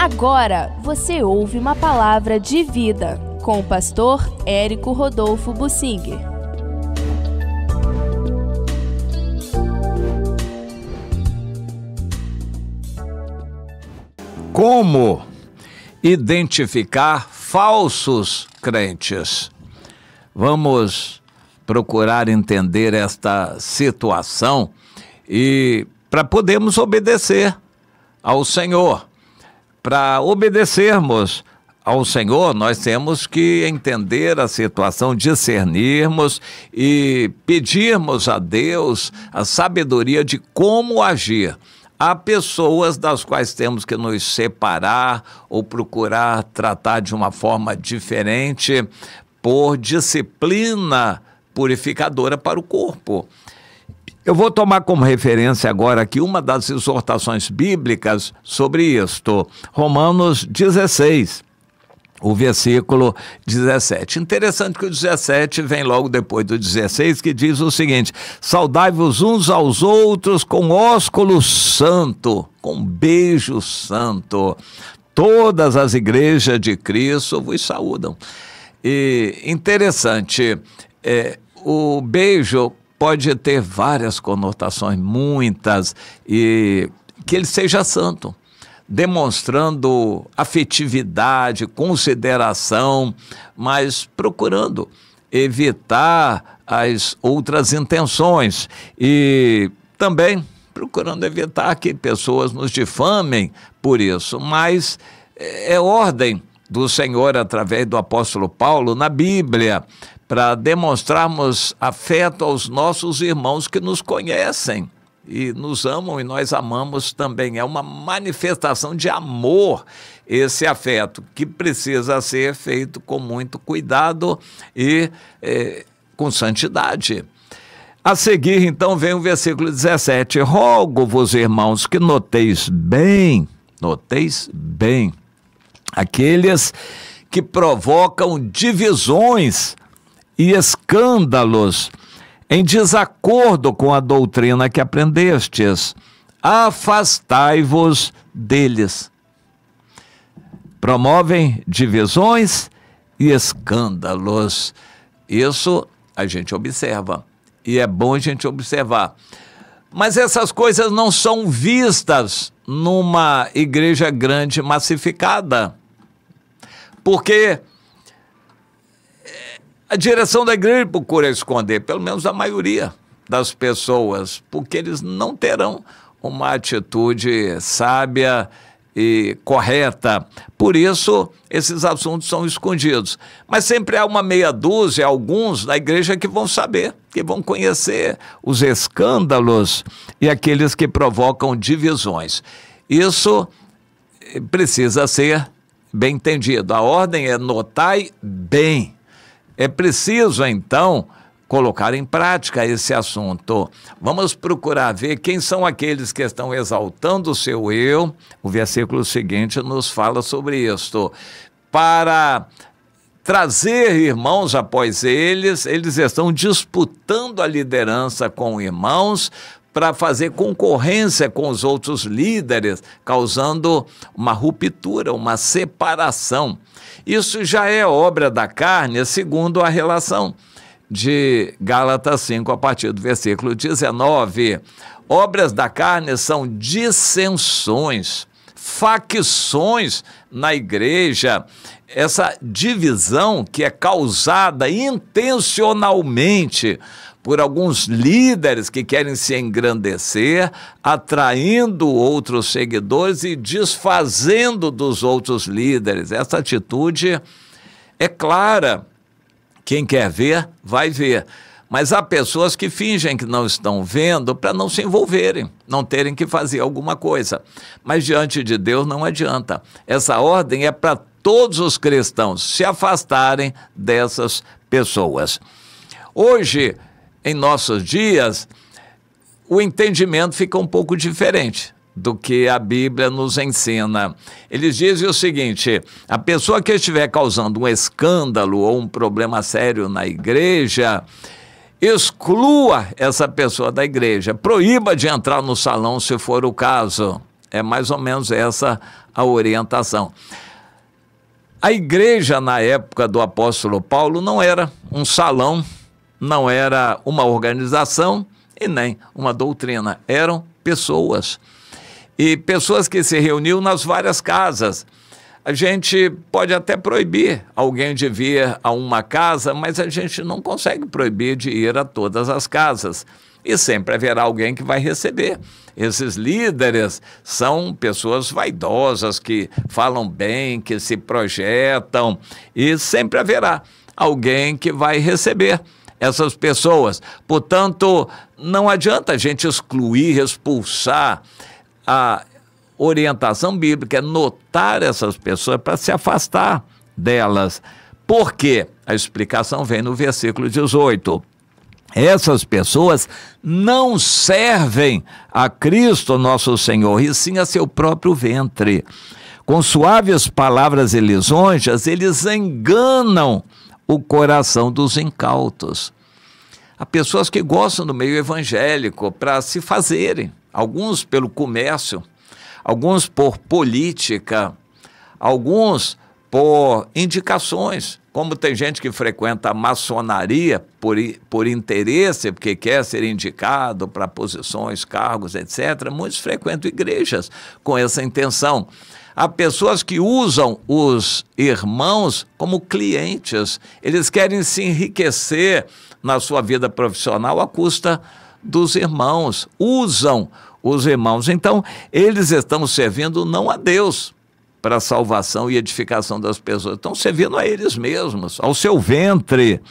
Agora você ouve uma palavra de vida com o pastor Érico Rodolfo Bussinger. Como identificar falsos crentes? Vamos procurar entender esta situação e para podermos obedecer ao Senhor. Para obedecermos ao Senhor, nós temos que entender a situação, discernirmos e pedirmos a Deus a sabedoria de como agir. Há pessoas das quais temos que nos separar ou procurar tratar de uma forma diferente por disciplina purificadora para o corpo. Eu vou tomar como referência agora aqui uma das exortações bíblicas sobre isto. Romanos 16, o versículo 17. Interessante que o 17 vem logo depois do 16, que diz o seguinte: saudai-vos uns aos outros com ósculo santo, com beijo santo. Todas as igrejas de Cristo vos saúdam. E interessante, o beijo pode ter várias conotações, muitas, e que ele seja santo, demonstrando afetividade, consideração, mas procurando evitar as outras intenções e também procurando evitar que pessoas nos difamem por isso, mas é ordem do Senhor através do apóstolo Paulo na Bíblia, para demonstrarmos afeto aos nossos irmãos que nos conhecem e nos amam e nós amamos também. É uma manifestação de amor esse afeto, que precisa ser feito com muito cuidado e com santidade. A seguir, então, vem o versículo 17. Rogo-vos, irmãos, que noteis bem, aqueles que provocam divisões e escândalos em desacordo com a doutrina que aprendestes. Afastai-vos deles. Promovem divisões e escândalos. Isso a gente observa, e é bom a gente observar. Mas essas coisas não são vistas numa igreja grande massificada, porque a direção da igreja procura esconder, pelo menos a maioria das pessoas, porque eles não terão uma atitude sábia e correta. Por isso, esses assuntos são escondidos. Mas sempre há uma meia dúzia, alguns da igreja que vão saber, que vão conhecer os escândalos e aqueles que provocam divisões. Isso precisa ser bem entendido. A ordem é notai bem. É preciso, então, colocar em prática esse assunto. Vamos procurar ver quem são aqueles que estão exaltando o seu eu. O versículo seguinte nos fala sobre isto. Para trazer irmãos após eles estão disputando a liderança com irmãos para fazer concorrência com os outros líderes, causando uma ruptura, uma separação. Isso já é obra da carne, segundo a relação de Gálatas 5, a partir do versículo 19. Obras da carne são dissensões, facções na igreja, essa divisão que é causada intencionalmente por alguns líderes que querem se engrandecer, atraindo outros seguidores e desfazendo dos outros líderes. Essa atitude é clara. Quem quer ver, vai ver. Mas há pessoas que fingem que não estão vendo para não se envolverem, não terem que fazer alguma coisa. Mas diante de Deus não adianta. Essa ordem é para todos os cristãos se afastarem dessas pessoas. Hoje, em nossos dias, o entendimento fica um pouco diferente do que a Bíblia nos ensina. Eles dizem o seguinte: a pessoa que estiver causando um escândalo ou um problema sério na igreja, exclua essa pessoa da igreja, proíba de entrar no salão se for o caso. É mais ou menos essa a orientação. A igreja, na época do apóstolo Paulo, não era um salão, não era uma organização e nem uma doutrina. Eram pessoas. E pessoas que se reuniam nas várias casas. A gente pode até proibir alguém de vir a uma casa, mas a gente não consegue proibir de ir a todas as casas. E sempre haverá alguém que vai receber. Esses líderes são pessoas vaidosas, que falam bem, que se projetam, e sempre haverá alguém que vai receber essas pessoas. Portanto, não adianta a gente excluir, expulsar a orientação bíblica, é notar essas pessoas para se afastar delas. Por quê? A explicação vem no versículo 18. Essas pessoas não servem a Cristo nosso Senhor, e sim a seu próprio ventre. Com suaves palavras e lisonjas, eles enganam o coração dos incautos. Há pessoas que gostam do meio evangélico para se fazerem, alguns pelo comércio, alguns por política, alguns por indicações. Como tem gente que frequenta a maçonaria por interesse, porque quer ser indicado para posições, cargos, etc., muitos frequentam igrejas com essa intenção. Há pessoas que usam os irmãos como clientes. Eles querem se enriquecer na sua vida profissional à custa dos irmãos. Usam os irmãos. Então, eles estão servindo não a Deus para a salvação e edificação das pessoas. Estão servindo a eles mesmos, ao seu ventre,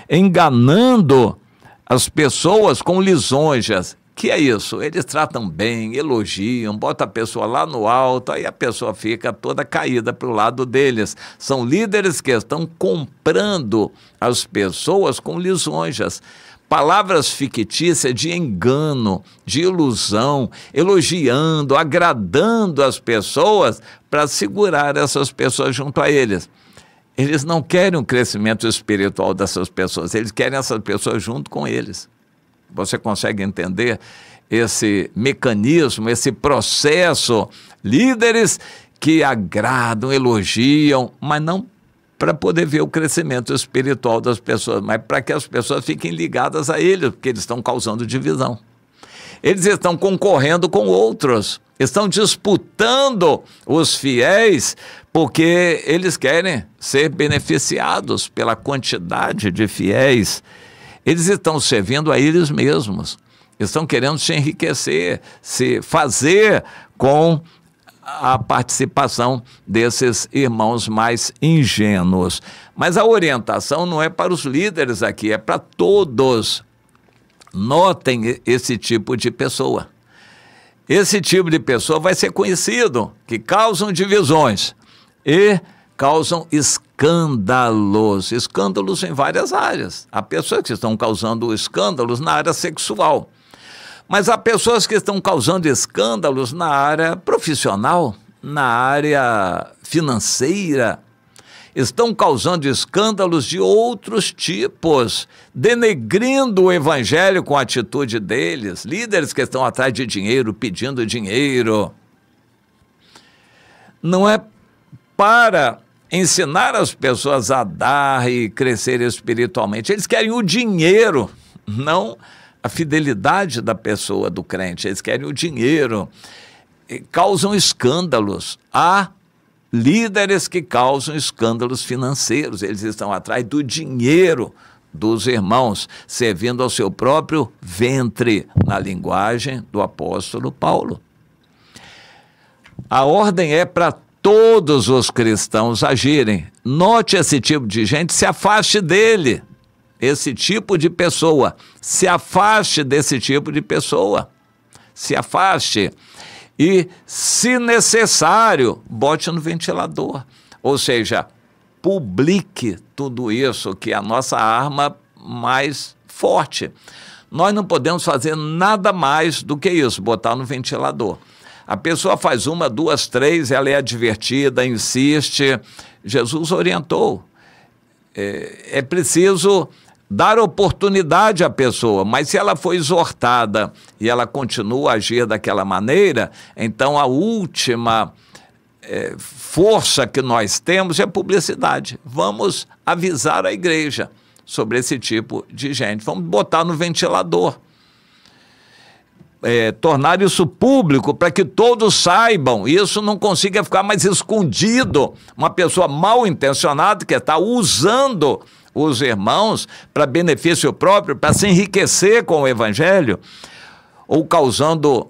enganando as pessoas com lisonjas. Que é isso? Eles tratam bem, elogiam, botam a pessoa lá no alto, aí a pessoa fica toda caída para o lado deles. São líderes que estão comprando as pessoas com lisonjas. Palavras fictícias de engano, de ilusão, elogiando, agradando as pessoas para segurar essas pessoas junto a eles. Eles não querem um crescimento espiritual dessas pessoas, eles querem essas pessoas junto com eles. Você consegue entender esse mecanismo, esse processo? Líderes que agradam, elogiam, mas não para poder ver o crescimento espiritual das pessoas, mas para que as pessoas fiquem ligadas a eles, porque eles estão causando divisão. Eles estão concorrendo com outros, estão disputando os fiéis, porque eles querem ser beneficiados pela quantidade de fiéis. Eles estão servindo a eles mesmos, estão querendo se enriquecer, se fazer com a participação desses irmãos mais ingênuos. Mas a orientação não é para os líderes aqui, é para todos. Notem esse tipo de pessoa. Esse tipo de pessoa vai ser conhecido, que causam divisões e causam escândalos. Escândalos em várias áreas. Há pessoas que estão causando escândalos na área sexual. Mas há pessoas que estão causando escândalos na área profissional, na área financeira. Estão causando escândalos de outros tipos, denegrindo o evangelho com a atitude deles. Líderes que estão atrás de dinheiro, pedindo dinheiro. Não é para ensinar as pessoas a dar e crescer espiritualmente. Eles querem o dinheiro, não a fidelidade da pessoa, do crente. Eles querem o dinheiro. E causam escândalos. Há líderes que causam escândalos financeiros. Eles estão atrás do dinheiro dos irmãos, servindo ao seu próprio ventre, na linguagem do apóstolo Paulo. A ordem é para todos os cristãos agirem. Note esse tipo de gente, se afaste dele. Esse tipo de pessoa, se afaste desse tipo de pessoa, se afaste e, se necessário, bote no ventilador, ou seja, publique tudo isso, que é a nossa arma mais forte. Nós não podemos fazer nada mais do que isso, botar no ventilador. A pessoa faz uma, duas, três, ela é advertida, insiste. Jesus orientou. É preciso dar oportunidade à pessoa, mas se ela foi exortada e ela continua a agir daquela maneira, então a última força que nós temos é a publicidade. Vamos avisar a igreja sobre esse tipo de gente, vamos botar no ventilador. Tornar isso público para que todos saibam, isso não consiga ficar mais escondido. Uma pessoa mal intencionada que está usando os irmãos para benefício próprio, para se enriquecer com o evangelho, ou causando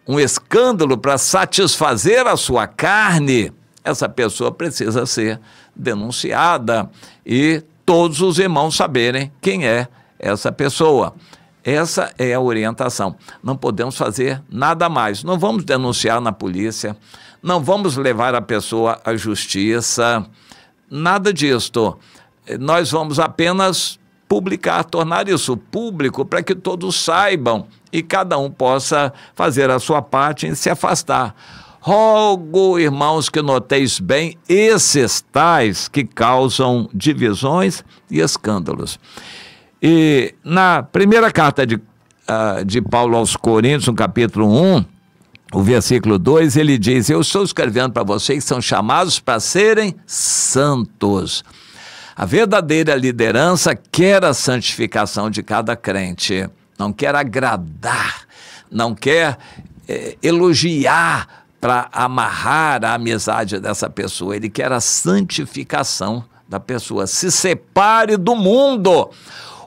um escândalo para satisfazer a sua carne, essa pessoa precisa ser denunciada e todos os irmãos saberem quem é essa pessoa. Essa é a orientação. Não podemos fazer nada mais. Não vamos denunciar na polícia, não vamos levar a pessoa à justiça, nada disto. Nós vamos apenas publicar, tornar isso público para que todos saibam e cada um possa fazer a sua parte em se afastar. Rogo, irmãos, que noteis bem esses tais que causam divisões e escândalos. E na primeira carta de Paulo aos Coríntios, no capítulo 1, o versículo 2, ele diz: eu estou escrevendo para vocês que são chamados para serem santos. A verdadeira liderança quer a santificação de cada crente, não quer agradar, não quer elogiar para amarrar a amizade dessa pessoa, ele quer a santificação da pessoa. Se separe do mundo.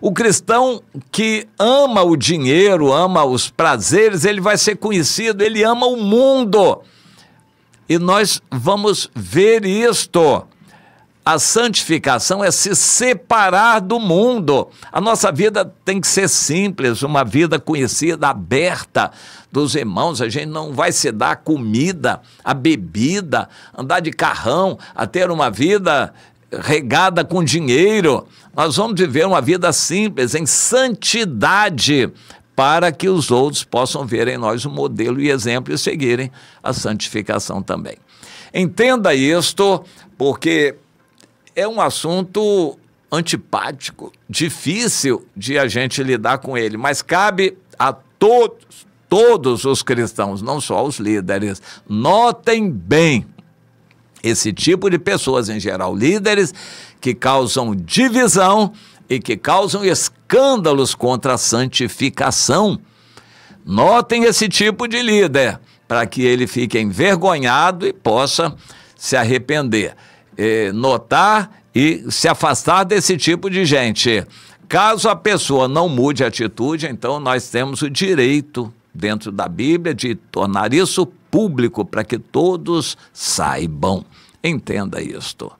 O cristão que ama o dinheiro, ama os prazeres, ele vai ser conhecido, ele ama o mundo. E nós vamos ver isto. A santificação é se separar do mundo. A nossa vida tem que ser simples, uma vida conhecida, aberta dos irmãos. A gente não vai se dar a comida, a bebida, andar de carrão, a ter uma vida regada com dinheiro. Nós vamos viver uma vida simples, em santidade, para que os outros possam ver em nós um modelo e exemplo e seguirem a santificação também. Entenda isto, porque é um assunto antipático, difícil de a gente lidar com ele, mas cabe a todos os cristãos, não só os líderes. Notem bem esse tipo de pessoas, em geral, líderes que causam divisão e que causam escândalos contra a santificação. Notem esse tipo de líder, para que ele fique envergonhado e possa se arrepender. Notar e se afastar desse tipo de gente. Caso a pessoa não mude a atitude, então nós temos o direito, dentro da Bíblia, de tornar isso público para que todos saibam. Entenda isto.